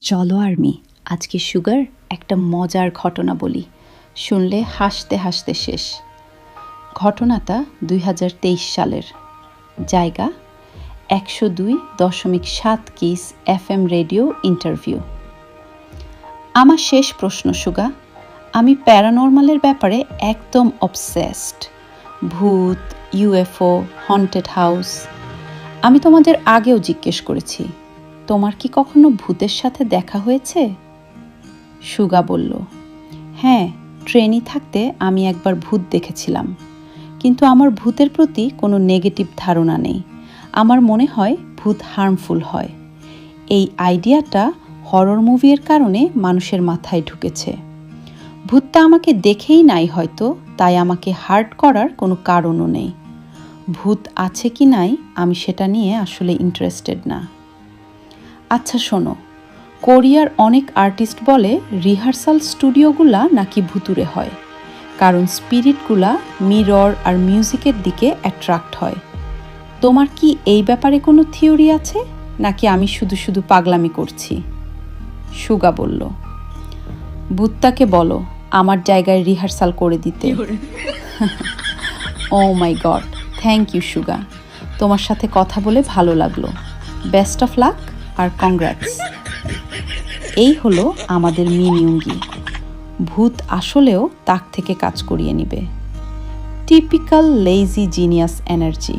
চলো আর্মি, আজকে সুগার একটা মজার ঘটনা বলি, শুনলে হাসতে হাসতে শেষ। ঘটনাটা 2023 সালের। জায়গা 102.7 কিস FM রেডিও ইন্টারভিউ। আমার শেষ প্রশ্ন সুগা, আমি প্যারানর্মালের ব্যাপারে একদম অবসেসড। ভূত, ইউএফও, হন্টেড হাউস। আমি তোমাদের আগেও জিজ্ঞেস করেছি, তোমার কি কখনো ভূতের সাথে দেখা হয়েছে? সুগা বলল, হ্যাঁ, ট্রেনে থাকতে আমি একবার ভূত দেখেছিলাম, কিন্তু আমার ভূতের প্রতি কোনো নেগেটিভ ধারণা নেই। আমার মনে হয় ভূত হার্মফুল হয়। এই আইডিয়াটা হরর মুভির কারণে মানুষের মাথায় ঢুকেছে। ভূতটা আমাকে দেখেই নাই হয়তো, তাই আমাকে হার্ট করার কোনো কারণও নেই। ভূত আছে কি নাই আমি সেটা নিয়ে আসলে ইন্টারেস্টেড না। আচ্ছা শোনো, কোরিয়ার অনেক আর্টিস্ট বলে রিহার্সাল স্টুডিওগুলা নাকি ভুতুরে হয়, কারণ স্পিরিটগুলা মিরর আর মিউজিকের দিকে অ্যাট্রাক্ট হয়। তোমার কি এই ব্যাপারে কোনো থিওরি আছে, নাকি আমি শুধু শুধু পাগলামি করছি? সুগা বলল, ভূতটাকে বলো আমার জায়গায় রিহার্সাল করে দিতে। Oh my god, thank you Suga, তোমার সাথে কথা বলে ভালো লাগলো। বেস্ট অফ লাক আর কংগ্রাটস। এই হলো আমাদের মিনিয়ঙ্গি। ভূত আসলেও তাক থেকে কাজ করিয়ে নিবে। Typical lazy genius energy.